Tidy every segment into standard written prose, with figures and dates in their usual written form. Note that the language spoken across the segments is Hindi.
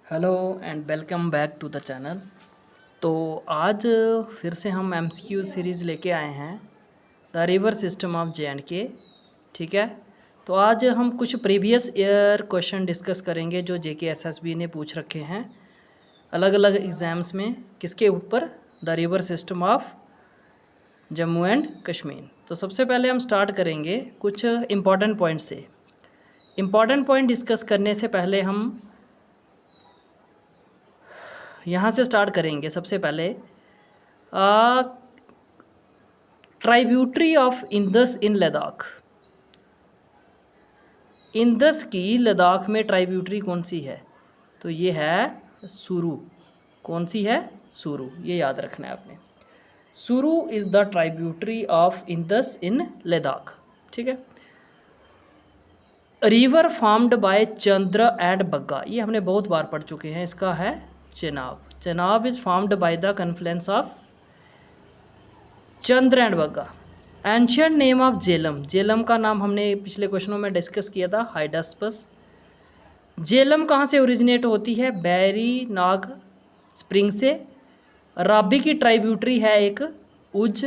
Hello and welcome back to the channel. तो आज फिर से हम एमसीक्यू सीरीज़ लेके आए हैं द रिवर सिस्टम ऑफ जे&के। ठीक है, तो आज हम कुछ प्रीवियस ईयर क्वेश्चन डिस्कस करेंगे जो जेके एसएसबी ने पूछ रखे हैं अलग अलग एग्ज़ाम्स में। किसके ऊपर? The river system of Jammu and Kashmir. तो सबसे पहले हम स्टार्ट करेंगे कुछ इम्पॉर्टेंट पॉइंट से। इम्पॉर्टेंट पॉइंट डिस्कस करने से पहले हम यहाँ से स्टार्ट करेंगे। सबसे पहले tributary of Indus in Ladakh. Indus की लद्दाख में ट्राइब्यूटरी कौन सी है? तो ये है सुरु। कौन सी है? सुरु। ये याद रखना है आपने। Suru is the tributary of Indus in Ladakh. ठीक है। River formed by Chandra and Bhaga, ये हमने बहुत बार पढ़ चुके हैं। इसका है Chenab. Chenab is formed by the confluence of Chandra and Bhaga. Ancient name of Jhelum. Jhelum का नाम हमने पिछले क्वेश्चनों में डिस्कस किया था, हाइडास्पस। झेलम कहाँ से ओरिजिनेट होती है? बैरी नाग स्प्रिंग से। राबी की ट्राइब्यूटरी है एक उज।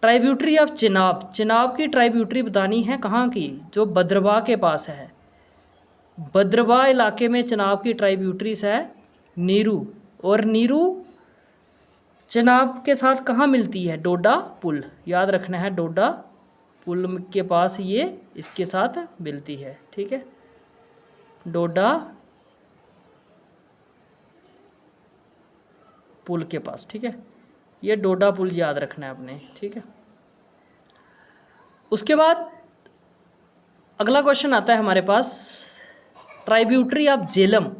Tributary of Chenab. चिनाब की ट्राइब्यूटरी बतानी है कहाँ की? जो भद्रवाह के पास है। भद्रवाह इलाके में चिनाब की ट्राइब्यूटरीज है नीरू। और नीरू चिनाब के साथ कहाँ मिलती है? डोडा पुल। याद रखना है, डोडा पुल के पास ये इसके साथ मिलती है। ठीक है, डोडा पुल के पास। ठीक है, ये डोडा पुल याद रखना है आपने। ठीक है, उसके बाद अगला क्वेश्चन आता है हमारे पास, ट्राइब्यूटरी ऑफ झेलम।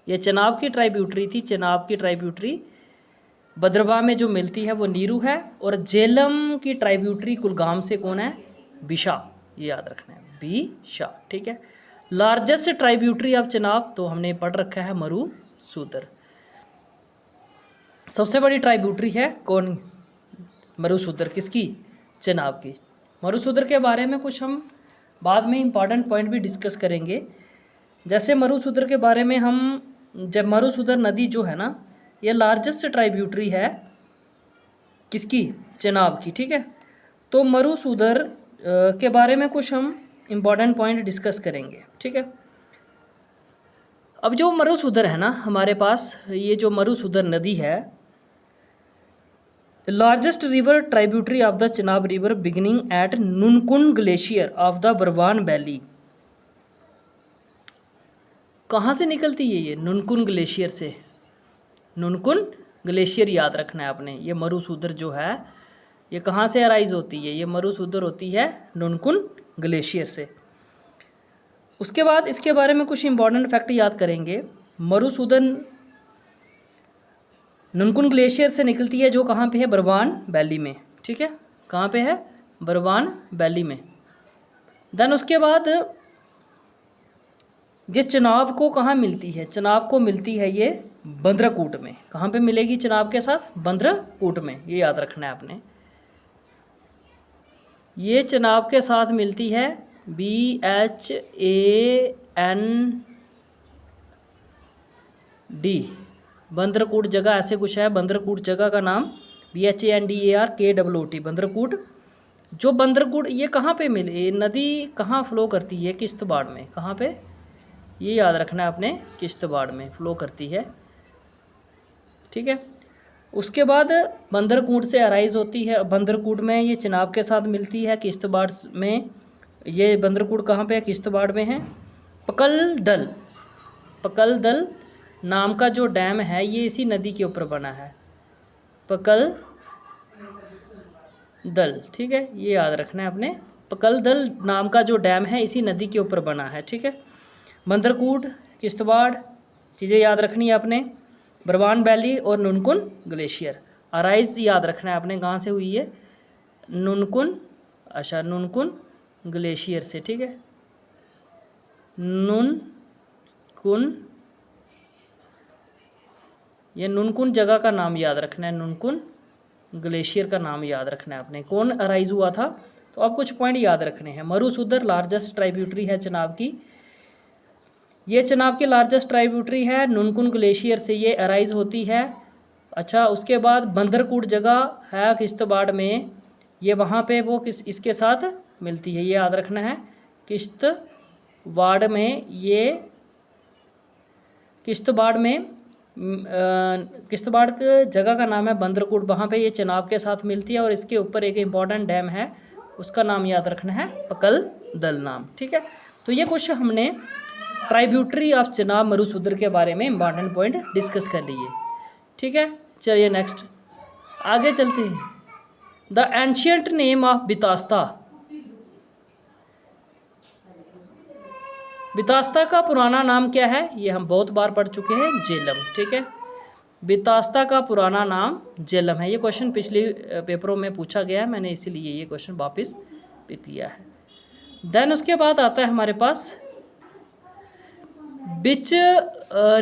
ये चिनाब की ट्राइब्यूटरी थी। चिनाब की ट्राइब्यूटरी भद्रवाह में जो मिलती है वो नीरू है। और झेलम की ट्राइब्यूटरी कुलगाम से कौन है? बिशा। ये याद रखना है, बिशा। ठीक है। लार्जेस्ट ट्राइब्यूटरी ऑफ चिनाब तो हमने पढ़ रखा है मरुसूदर। सबसे बड़ी ट्राइब्यूटरी है कौन? मरुसूदर। किसकी? चिनाब की। मरुसूदर के बारे में कुछ हम बाद में इंपॉर्टेंट पॉइंट भी डिस्कस करेंगे। जैसे मरुसूदर के बारे में हम, जब मरुसूदर नदी जो है ना, ये लार्जेस्ट ट्राइब्यूटरी है किसकी? चिनाब की। ठीक है, तो मरुसूदर के बारे में कुछ हम इंपॉर्टेंट पॉइंट डिस्कस करेंगे। ठीक है, अब जो मरुसूदर है ना हमारे पास, ये जो मरुसूदर नदी है, largest river tributary of the Chenab river beginning at Nunkun glacier of the Warwan valley. कहाँ से निकलती है ये? नुनकुन ग्लेशियर से। नुनकुन ग्लेशियर याद रखना है आपने। ये मरुसूदर जो है ये कहाँ से अराइज होती है? ये मरुसूदर होती है नुनकुन ग्लेशियर से। उसके बाद इसके बारे में कुछ इंपॉर्टेंट फैक्ट याद करेंगे। मरुसूदर नुनकुन ग्लेशियर से निकलती है, जो कहाँ पे है? बरवान वैली में। ठीक है, कहाँ पे है? बरवान वैली में। देन उसके बाद ये चिनाब को कहाँ मिलती है? चिनाब को मिलती है ये बंद्रकूट में। कहाँ पे मिलेगी चिनाब के साथ? बंद्रकूट में। ये याद रखना है आपने। ये चिनाब के साथ मिलती है BHAND। बंद्रकूट जगह ऐसे कुछ है। बंद्रकूट जगह का नाम BHANDARKWOT, बंद्रकूट। जो बंद्रकूट ये कहाँ पे मिले? ये नदी कहाँ फ्लो करती है? किश्तवाड़ में। कहाँ पे? ये याद रखना है आपने, किश्तवाड़ में फ्लो करती है। ठीक है, उसके बाद बंदरकूट से अराइज होती है। बंदरकूट में ये चिनाब के साथ मिलती है। किश्तवाड़ में ये बंदरकूट कहाँ पे है? किश्तवाड़ में है। पकलदल। पकलदल नाम का जो डैम है ये इसी नदी के ऊपर बना है, पकलदल। ठीक है, ये याद रखना है आपने। पकलदल नाम का जो डैम है इसी नदी के ऊपर बना है। ठीक है, बंदरकूट, किश्तवाड़ चीज़ें याद रखनी है आपने। बरवान वैली और नुनकुन ग्लेशियर। अराइज याद रखना है आपने, कहाँ से हुई है? नुनकुन, अच्छा नुनकुन ग्लेशियर से। ठीक है, नुनकुन, ये नुनकुन जगह का नाम याद रखना है। नुनकुन ग्लेशियर का नाम याद रखना है आपने। कौन अराइज हुआ था? तो अब कुछ पॉइंट याद रखने हैं। मरुसूदर लार्जेस्ट ट्राइब्यूटरी है चिनाब की। ये चेनाब की लार्जेस्ट ट्राइब्यूटरी है, नुनकुन ग्लेशियर से ये अराइज होती है। अच्छा, उसके बाद बंदरकूट जगह है किश्तवाड़ में, ये वहाँ पे वो इसके साथ मिलती है, ये याद रखना है। किश्तवाड़ में ये किश्तवाड़ में किश्तवाड़ के जगह का नाम है बंदरकूट, वहाँ पे ये चेनाब के साथ मिलती है। और इसके ऊपर एक इम्पॉर्टेंट डैम है, उसका नाम याद रखना है, पकल दल नाम। ठीक है, तो ये कुछ हमने ट्राइब्यूटरी ऑफ चेनाब मरुसूद्र के बारे में इम्पॉर्टेंट पॉइंट डिस्कस कर लिए। ठीक है, चलिए नेक्स्ट आगे चलते हैं। The ancient name of Vitasta. Vitasta का पुराना नाम क्या है? ये हम बहुत बार पढ़ चुके हैं, झेलम। ठीक है, बितास्ता का पुराना नाम झेलम है। ये क्वेश्चन पिछले पेपरों में पूछा गया है, मैंने इसीलिए ये क्वेश्चन वापस पिक किया है। देन उसके बाद आता है हमारे पास which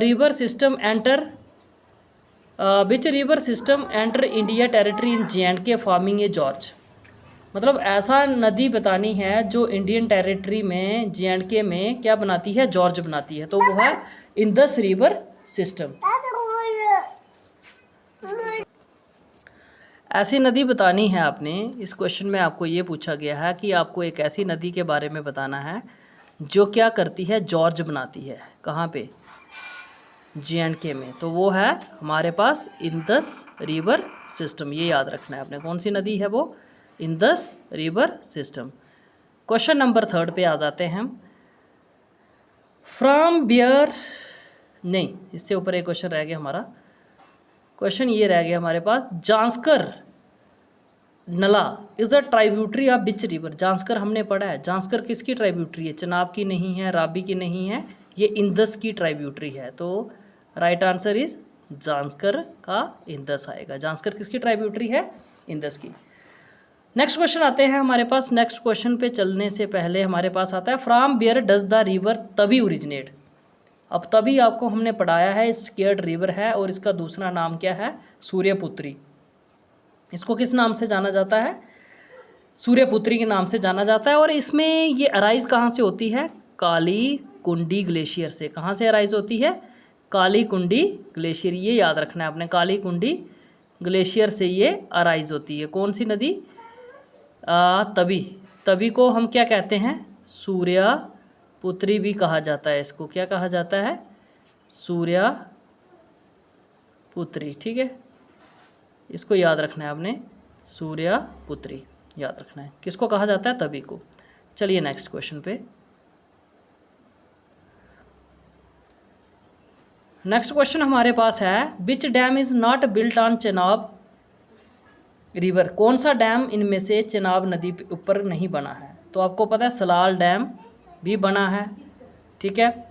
river system enter India territory in J&K forming a gorge. मतलब ऐसा नदी बतानी है जो इंडियन टेरिटरी में J&K में क्या बनाती है? जॉर्ज बनाती है, तो वो है इंदस रिवर सिस्टम। ऐसी नदी बतानी है आपने। इस क्वेश्चन में आपको ये पूछा गया है कि आपको एक ऐसी नदी के बारे में बताना है जो क्या करती है? जॉर्ज बनाती है। कहाँ पे? J&K में। तो वो है हमारे पास इंदस रिवर सिस्टम, ये याद रखना है आपने। कौन सी नदी है वो? Indus river system. Question number 3 पे आ जाते हैं हम। फ्रॉम बियर, नहीं, इससे ऊपर एक क्वेश्चन रह गया हमारा। क्वेश्चन ये रह गया हमारे पास, जांस्कर नला is a tributary of which river. Zanskar हमने पढ़ा है, जांस्कर किसकी ट्राइब्यूटरी है? चेनाब की नहीं है, रावी की नहीं है, ये इंदस की ट्राइब्यूटरी है। तो राइट आंसर इज जांस्कर का इंदस आएगा। जांस्कर किसकी ट्राइब्यूटरी है? इंदस की। नेक्स्ट क्वेश्चन आते हैं हमारे पास। नेक्स्ट क्वेश्चन पे चलने से पहले हमारे पास आता है, from where does the river तभी ओरिजिनेट। अब तभी आपको हमने पढ़ाया है, स्केर्ड रिवर है और इसका दूसरा नाम क्या है? सूर्यपुत्री। इसको किस नाम से जाना जाता है? सूर्यपुत्री के नाम से जाना जाता है। और इसमें ये अराइज कहाँ से होती है? काली कुंडी ग्लेशियर से। कहाँ से अराइज होती है? काली कुंडी ग्लेशियर, ये याद रखना है आपने। काली कुंडी ग्लेशियर से ये अराइज होती है। कौन सी नदी? तभी। तभी को हम क्या कहते हैं? सूर्यपुत्री भी कहा जाता है। इसको क्या कहा जाता है? सूर्यपुत्री। ठीक है, इसको याद रखना है आपने, सूर्यपुत्री याद रखना है। किसको कहा जाता है? तभी को। चलिए नेक्स्ट क्वेश्चन पे। नेक्स्ट क्वेश्चन हमारे पास है, which dam is not built on Chenab river. कौन सा डैम इनमें से चेनाब नदी के ऊपर नहीं बना है? तो आपको पता है सलाल डैम भी बना है। ठीक है,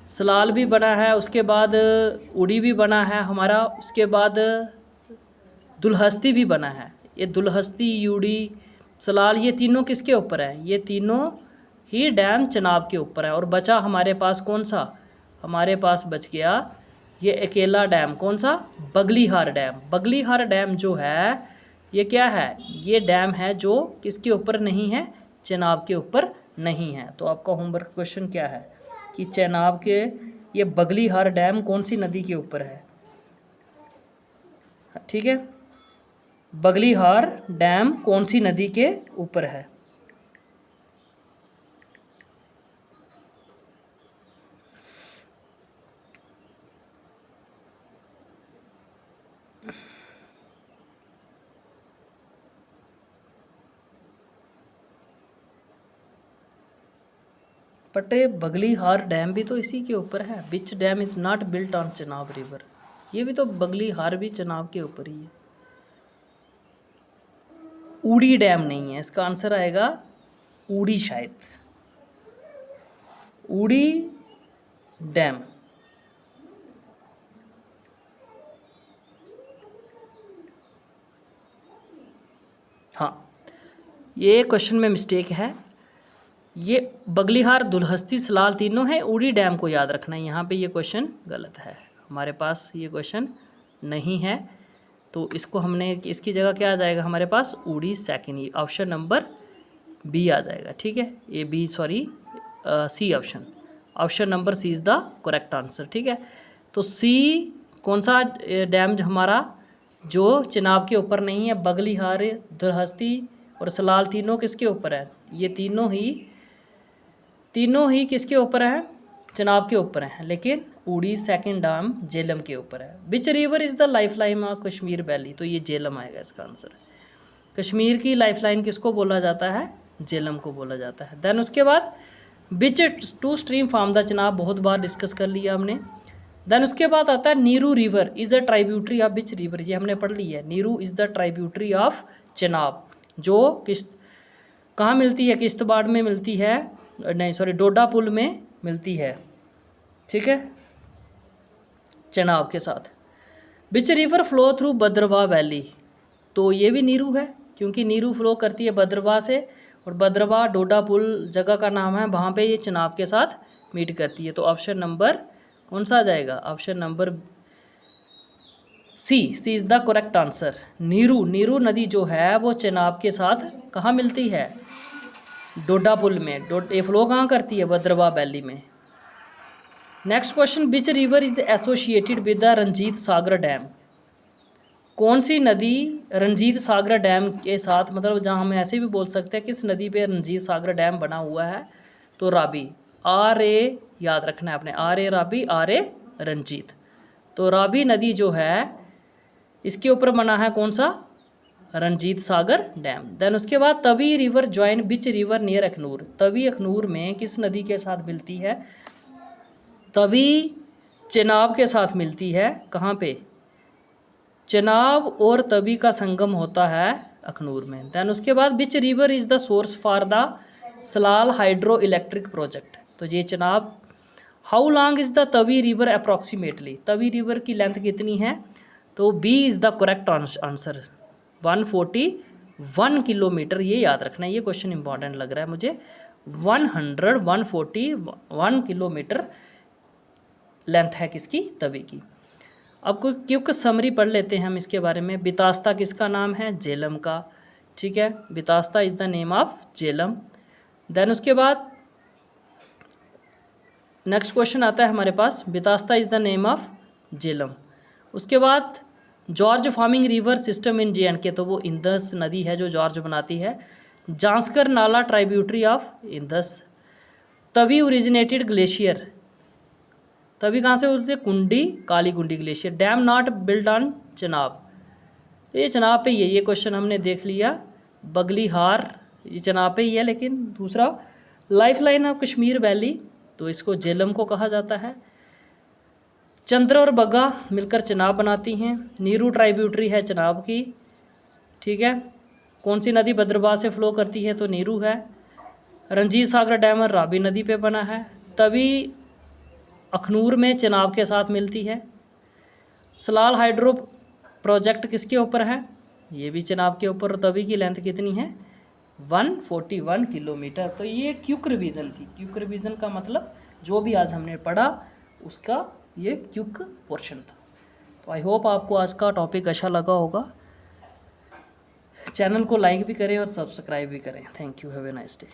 सलाल भी बना है, उसके बाद उड़ी भी बना है हमारा, उसके बाद दुलहस्ती भी बना है। ये दुलहस्ती, यूडी, सलाल, ये तीनों किसके ऊपर हैं? ये तीनों ही डैम चेनाब के ऊपर है। और बचा हमारे पास कौन सा? हमारे पास बच गया ये अकेला डैम। कौन सा? बगलीहार डैम। बगलीहार डैम जो है ये क्या है? ये डैम है जो किसके ऊपर नहीं है? चेनाब के ऊपर नहीं है। तो आपका होमवर्क क्वेश्चन क्या है कि चेनाब के ये बगलीहार डैम कौन सी नदी के ऊपर है? ठीक है, बगलीहार डैम कौन सी नदी के ऊपर है? बट बगलीहार डैम भी तो इसी के ऊपर है। Which dam is not built on Chenab river. ये भी तो बगलीहार भी चेनाब के ऊपर ही है। ऊड़ी डैम नहीं है, इसका आंसर आएगा ऊड़ी, शायद ऊड़ी डैम। हाँ, ये क्वेश्चन में मिस्टेक है। ये बगलीहार, दुलहस्ती, सलाल तीनों है। ऊड़ी डैम को याद रखना है। यहाँ पे ये क्वेश्चन गलत है, हमारे पास ये क्वेश्चन नहीं है। तो इसको हमने, इसकी जगह क्या आ जाएगा हमारे पास? ऊड़ी सेकंड, ऑप्शन नंबर बी आ जाएगा। ठीक है, A B, sorry C option. Option number C is the correct answer. ठीक है, तो सी कौन सा डैम हमारा जो चिनाब के ऊपर नहीं है, बगलीहार, दुरहस्ती और सलाल तीनों किसके ऊपर है? ये तीनों ही किसके ऊपर हैं? चिनाब के ऊपर हैं, लेकिन उड़ी सेकंड डैम झेलम के ऊपर है। विच river is the life line of Kashmir valley? तो ये झेलम आएगा इसका आंसर। कश्मीर की लाइफ लाइन किसको बोला जाता है? झेलम को बोला जाता है। देन उसके बाद which two stream form the Chenab, बहुत बार डिस्कस कर लिया हमने। देन उसके बाद आता है Neeru river is a tributary of which river? ये हमने पढ़ ली है। Neeru is the tributary of Chenab, जो कहाँ मिलती है? किश्तवाड़ में मिलती है, नहीं सॉरी, डोडा पुल में मिलती है। ठीक है, चिनाब के साथ। Which river flow through Bhadarwah valley? तो ये भी नीरू है, क्योंकि नीरू फ्लो करती है भद्रवाह से, और भद्रवाह डोडा पुल जगह का नाम है, वहाँ पे ये चिनाब के साथ मीट करती है। तो ऑप्शन नंबर कौन सा आ जाएगा? Option number C is the correct answer. Neeru नदी जो है वो चिनाब के साथ कहाँ मिलती है? डोडा पुल में। ये फ्लो कहाँ करती है? भद्रवाह वैली में। Next question, which river is associated with the Ranjit Sagar dam? कौन सी नदी रंजीत सागर डैम के साथ, मतलब जहाँ हम ऐसे भी बोल सकते हैं किस नदी पे रंजीत सागर डैम बना हुआ है? तो रावी, आर ए याद रखना है आपने, R A Ravi, R A Ranjit. तो रावी नदी जो है इसके ऊपर बना है कौन सा? रंजीत सागर डैम। देन उसके बाद Tawi river join which river near Akhnoor? Tawi Akhnoor में किस नदी के साथ मिलती है? तवी चिनाब के साथ मिलती है। कहाँ पे? चिनाब और तवी का संगम होता है अखनूर में। देन उसके बाद which river is the source for the Salal hydro electric project? तो ये Chenab. How long is the Tawi river approximately? Tawi river की लेंथ कितनी है? तो B is the correct answer, 141 kilometre. ये याद रखना है, ये क्वेश्चन इंपॉर्टेंट लग रहा है मुझे। 141 किलोमीटर लेंथ है किसकी? तवी की। अब कोई क्विक समरी पढ़ लेते हैं हम इसके बारे में। बितास्ता किसका नाम है? झेलम का। ठीक है, Vitasta is the name of Jhelum. Then उसके बाद नेक्स्ट क्वेश्चन आता है हमारे पास, Vitasta is the name of Jhelum. उसके बाद gorge forming river system in JNK, तो वो इंदस नदी है जो जॉर्ज बनाती है। जांस्कर नाला tributary of Indus. Tawi originated glacier, तभी कहाँ से बोलते हैं? कुंडी, काली कुंडी glacier. Dam not build on Chenab, तो ये चिनाब पे ही है। ये क्वेश्चन हमने देख लिया। बगलीहार ये चिनाब पे ही है, लेकिन दूसरा life line of Kashmir valley, तो इसको झेलम को कहा जाता है। चंद्र और बग्गा मिलकर चिनाब बनाती हैं। नीरू ट्राइब्यूटरी है चिनाब की। ठीक है, कौन सी नदी भद्रवाह से फ्लो करती है? तो नीरू है। रंजीत सागर डैम रावी नदी पे बना है। तभी अखनूर में चिनाब के साथ मिलती है। सलाल हाइड्रो प्रोजेक्ट किसके ऊपर है? ये भी चिनाब के ऊपर। तवी की लेंथ कितनी है? 141 किलोमीटर। तो ये क्विक रिवीजन थी। क्विक रिवीजन का मतलब जो भी आज हमने पढ़ा उसका ये क्विक पोर्शन था। तो आई होप आपको आज का टॉपिक अच्छा लगा होगा। चैनल को लाइक भी करें और सब्सक्राइब भी करें। Thank you, have a nice day.